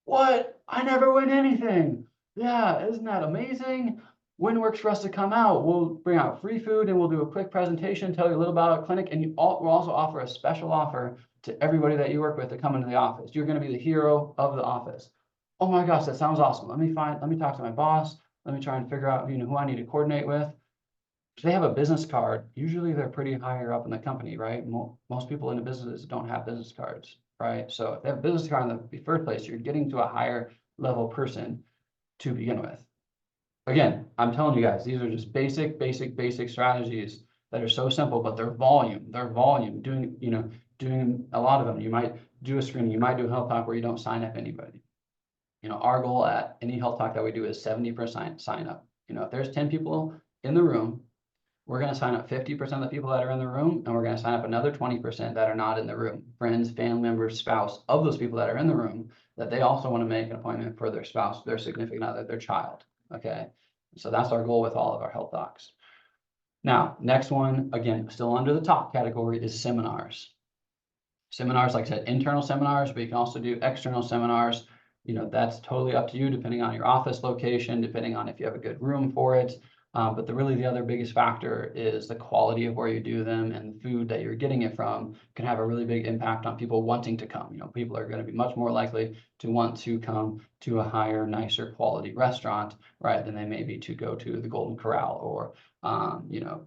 What? I never win anything. Yeah, isn't that amazing? When works for us to come out? We'll bring out free food and we'll do a quick presentation, tell you a little about our clinic, and we'll also offer a special offer to everybody that you work with to come into the office. You're going to be the hero of the office. Oh my gosh, that sounds awesome. Let me talk to my boss. Let me try and figure out, who I need to coordinate with. If they have a business card, usually they're pretty higher up in the company, right? Most people in the businesses don't have business cards, right? So if they have a business card in the first place, you're getting to a higher level person to begin with. Again, I'm telling you guys, these are just basic strategies that are so simple, but they're volume. Doing a lot of them. You might do a screening, you might do a health talk where you don't sign up anybody. Our goal at any health talk that we do is 70% sign up. If there's 10 people in the room, we're going to sign up 50% of the people that are in the room, and we're going to sign up another 20% that are not in the room. Friends, family members, spouse of those people that are in the room, that they also want to make an appointment for their spouse, their significant other, their child. Okay. So that's our goal with all of our health talks. Now, next one, again, still under the top category, is seminars. Seminars, like I said, internal seminars, but you can also do external seminars. That's totally up to you, depending on your office location, depending on if you have a good room for it. But the other biggest factor is the quality of where you do them, and the food that you're getting it from can have a really big impact on people wanting to come. People are going to be much more likely to want to come to a higher, nicer quality restaurant, right, than they may be to go to the Golden Corral or,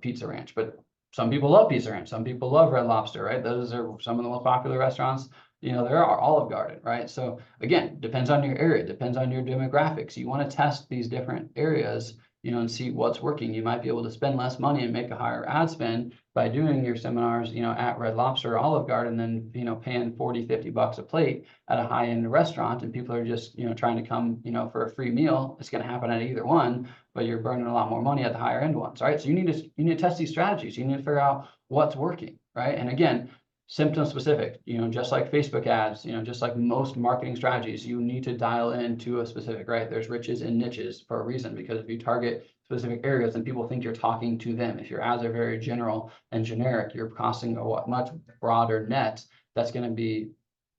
Pizza Ranch. But some people love Pizza Ranch. Some people love Red Lobster, right? Those are some of the most popular restaurants. There are Olive Garden, right? So again, depends on your area, depends on your demographics. You want to test these different areas, and see what's working. You might be able to spend less money and make a higher ad spend by doing your seminars, at Red Lobster or Olive Garden than, paying $40-50 a plate at a high-end restaurant, and people are just, trying to come, for a free meal. It's going to happen at either one, but you're burning a lot more money at the higher end ones, right? So you need to test these strategies. You need to figure out what's working, right? And again, symptom specific, just like Facebook ads, just like most marketing strategies, you need to dial into a specific, right? There's riches and niches for a reason, because if you target specific areas, then people think you're talking to them. If your ads are very general and generic, you're casting a much broader net. That's going to be,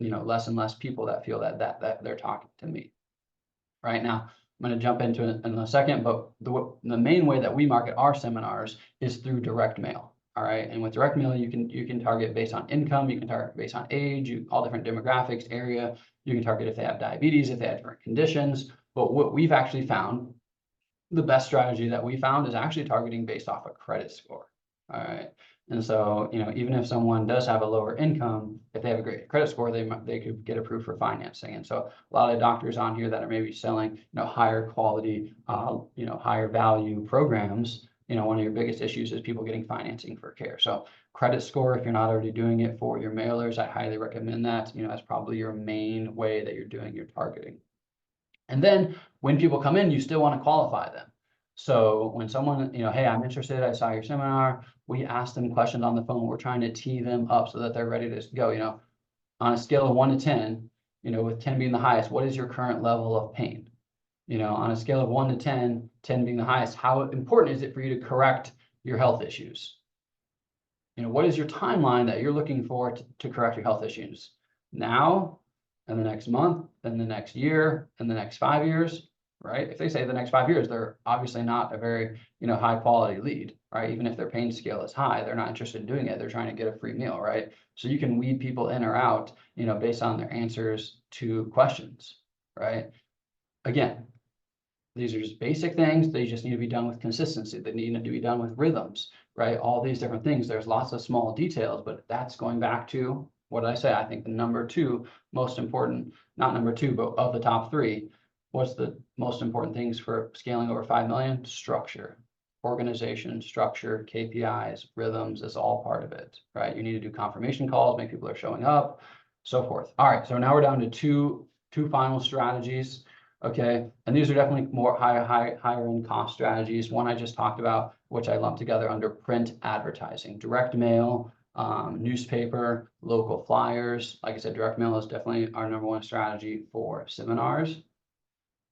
less and less people that feel that they're talking to me. Right now, I'm going to jump into it in a second, but the main way that we market our seminars is through direct mail. All right. And with direct mail, you can target based on income, you can target based on age, all different demographics, area. You can target if they have diabetes, if they have different conditions. But what we've actually found the best strategy that we found is actually targeting based off a credit score. All right. And so, even if someone does have a lower income, if they have a great credit score, they could get approved for financing. And so a lot of doctors on here that are maybe selling, higher quality, higher value programs, one of your biggest issues is people getting financing for care. So credit score, if you're not already doing it for your mailers, I highly recommend that. That's probably your main way that you're doing your targeting. And then when people come in, you still want to qualify them. So when someone, hey, I'm interested, I saw your seminar, we ask them questions on the phone. We're trying to tee them up so that they're ready to go, on a scale of 1 to 10, with 10 being the highest, what is your current level of pain? On a scale of 1 to 10, 10 being the highest, how important is it for you to correct your health issues? What is your timeline that you're looking for to correct your health issues? Now, in the next month, in the next year, in the next 5 years, right? If they say the next 5 years, they're obviously not a very, high quality lead, right? Even if their pain scale is high, they're not interested in doing it. They're trying to get a free meal, right? So you can weed people in or out, based on their answers to questions, right? Again, these are just basic things. They just need to be done with consistency. They need to be done with rhythms, right? All these different things. There's lots of small details, but that's going back to what did I say? I think the number 2 most important, not number 2, but of the top 3, what's the most important things for scaling over 5 million? Structure, organization, structure, KPIs, rhythms is all part of it, right? You need to do confirmation calls, make people are showing up, so forth. All right, so now we're down to two final strategies. Okay, and these are definitely more higher end cost strategies. One I just talked about, which I lumped together under print advertising, direct mail, newspaper, local flyers. Like I said, direct mail is definitely our number 1 strategy for seminars.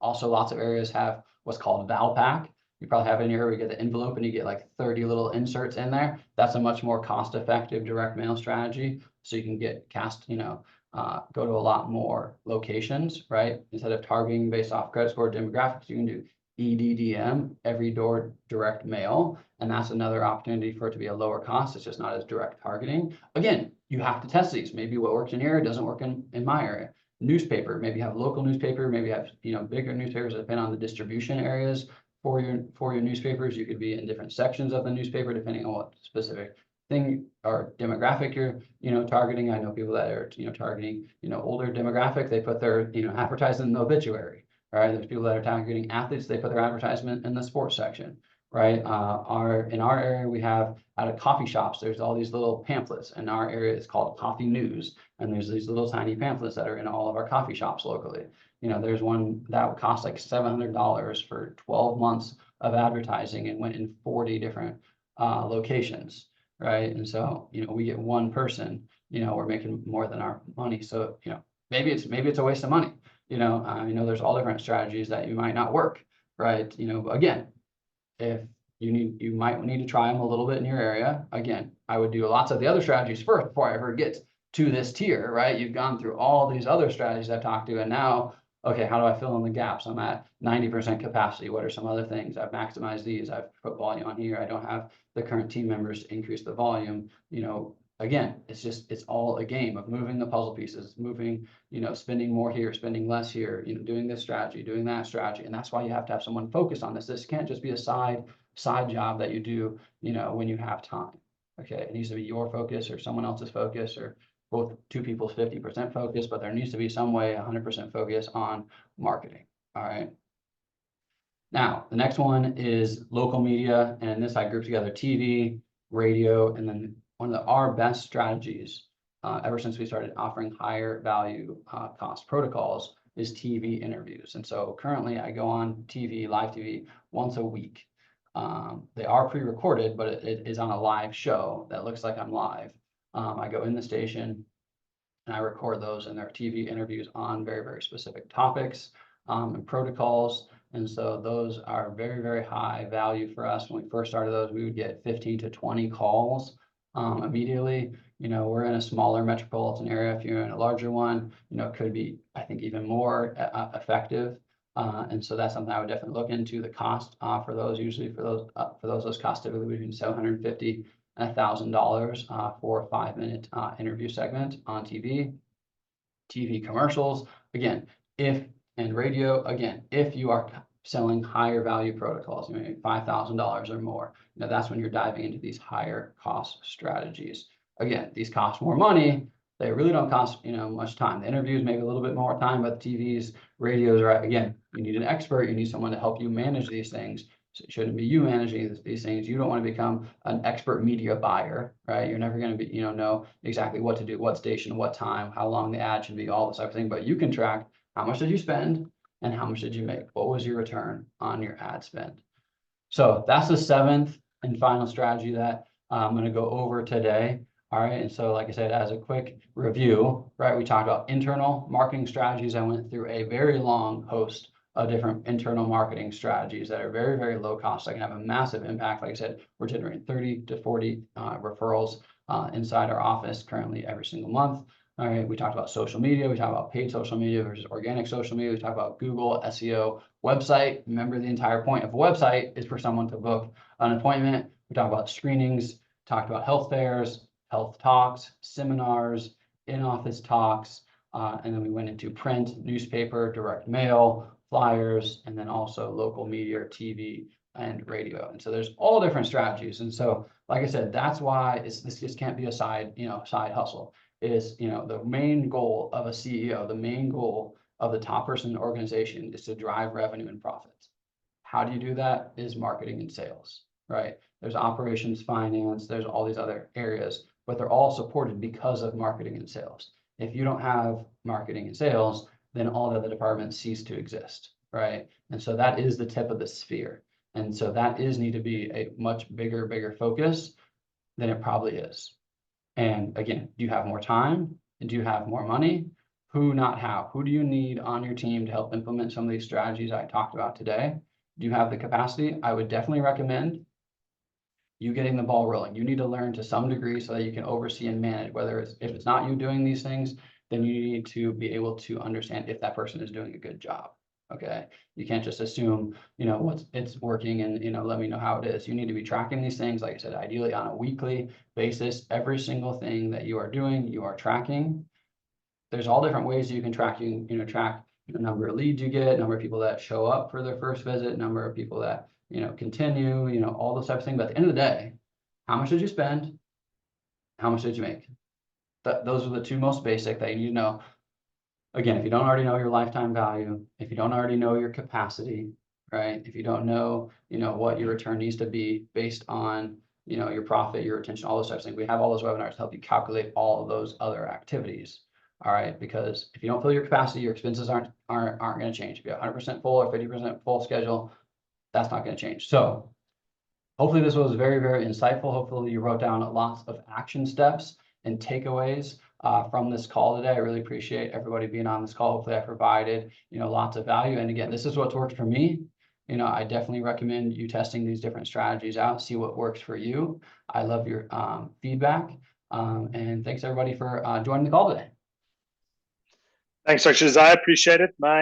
Also, lots of areas have what's called Valpak. You probably have it in here where you get the envelope and you get like 30 little inserts in there. That's a much more cost-effective direct mail strategy. So you can get go to a lot more locations, right? Instead of targeting based off credit score demographics, you can do EDDM, every door direct mail. And that's another opportunity for it to be a lower cost. It's just not as direct targeting. Again, you have to test these. Maybe what works in here doesn't work in my area. Newspaper, maybe have local newspaper, maybe have, bigger newspapers that depend on the distribution areas for your newspapers. You could be in different sections of the newspaper, depending on what specific thing or demographic you're, targeting. I know people that are, targeting, older demographic, they put their, advertisement in the obituary, right? There's people that are targeting athletes, they put their advertisement in the sports section, right? In our area, we have out of coffee shops, there's all these little pamphlets. In our area, it's called Coffee News. And there's these little tiny pamphlets that are in all of our coffee shops locally. There's one that would cost like $700 for 12 months of advertising and went in 40 different locations, right? And so, we get one person, we're making more than our money. So, maybe it's a waste of money. There's all different strategies that you might not work, right? Again, if you might need to try them a little bit in your area. Again, I would do lots of the other strategies first before I ever get to this tier, right? You've gone through all these other strategies I've talked to, and now, okay, how do I fill in the gaps? I'm at 90% capacity. What are some other things? I've maximized these. I've put volume on here. I don't have the current team members to increase the volume. Again, it's all a game of moving the puzzle pieces, moving, spending more here, spending less here, doing this strategy, doing that strategy. And that's why you have to have someone focused on this. This can't just be a side job that you do, when you have time. Okay, it needs to be your focus or someone else's focus or both 2 people's 50% focus, but there needs to be some way 100% focus on marketing. All right. Now, the next one is local media. And this I grouped together TV, radio, and then one of our best strategies ever since we started offering higher value cost protocols is TV interviews. And so currently I go on TV, live TV, once a week. They are pre-recorded, but it is on a live show that looks like I'm live. I go in the station and I record those, and they're TV interviews on very, very specific topics and protocols. And so those are very, very high value for us. When we first started those, we would get 15 to 20 calls immediately. We're in a smaller metropolitan area. If you're in a larger one, it could be, I think, even more effective. And so that's something I would definitely look into. The cost for those, usually for those costs typically between $750 and $1,000 for a 5-minute interview segment on TV. TV commercials, again, and radio, again, if you are selling higher value protocols, maybe $5,000 or more. That's when you're diving into these higher cost strategies. Again, these cost more money. They really don't cost, much time. The interviews maybe a little bit more time, but the TVs, radios, right? Again, you need an expert. You need someone to help you manage these things. So it shouldn't be you managing these things. You don't want to become an expert media buyer, right? You're never going to be, know exactly what to do, what station, what time, how long the ad should be, all this type of thing. But you can track how much did you spend and how much did you make? What was your return on your ad spend? So that's the 7th and final strategy that I'm going to go over today. All right. And so, like I said, as a quick review, right, we talked about internal marketing strategies. I went through a very long host of different internal marketing strategies that are very, very low cost. That can have a massive impact. Like I said, we're generating 30 to 40 referrals inside our office currently every single month. All right, we talked about social media. We talked about paid social media versus organic social media. We talked about Google, SEO, website. Remember, the entire point of a website is for someone to book an appointment. We talked about screenings, talked about health fairs, health talks, seminars, in-office talks, and then we went into print, newspaper, direct mail, flyers, and then also local media, TV, and radio. And so there's all different strategies. And so, like I said, that's why this just can't be a side hustle. Is, the main goal of a CEO, the main goal of the top person in the organization is to drive revenue and profits. How do you do that? Is marketing and sales, right? There's operations, finance, there's all these other areas, but they're all supported because of marketing and sales. If you don't have marketing and sales, then all the other departments cease to exist, right? And so that is the tip of the sphere. And so that need to be a much bigger focus than it probably is. And again, do you have more time? Do you have more money? Who, not how? Who do you need on your team to help implement some of these strategies I talked about today? Do you have the capacity? I would definitely recommend you getting the ball rolling. You need to learn to some degree so that you can oversee and manage. If it's not you doing these things, then you need to be able to understand if that person is doing a good job. Okay, you can't just assume, it's working and, let me know how it is. You need to be tracking these things, like I said, ideally on a weekly basis. Every single thing that you are doing, you are tracking. There's all different ways you can track. You can track the number of leads you get, number of people that show up for their first visit, number of people that, continue, all those types of things. But at the end of the day, how much did you spend? How much did you make? Those are the two most basic that you need to know. Again, if you don't already know your lifetime value, if you don't already know your capacity, right? If you don't know, what your return needs to be based on, your profit, your retention, all those types of things. We have all those webinars to help you calculate all of those other activities. All right, because if you don't fill your capacity, your expenses aren't going to change. If you're 100% full or 50% full schedule, that's not going to change. So hopefully this was very, very insightful. Hopefully you wrote down lots of action steps and takeaways from this call today. I really appreciate everybody being on this call. Hopefully I provided, lots of value. And again, this is what's worked for me. I definitely recommend you testing these different strategies out, see what works for you. I love your feedback. And thanks everybody for joining the call today. Thanks, Dr. Josiah. Appreciate it. My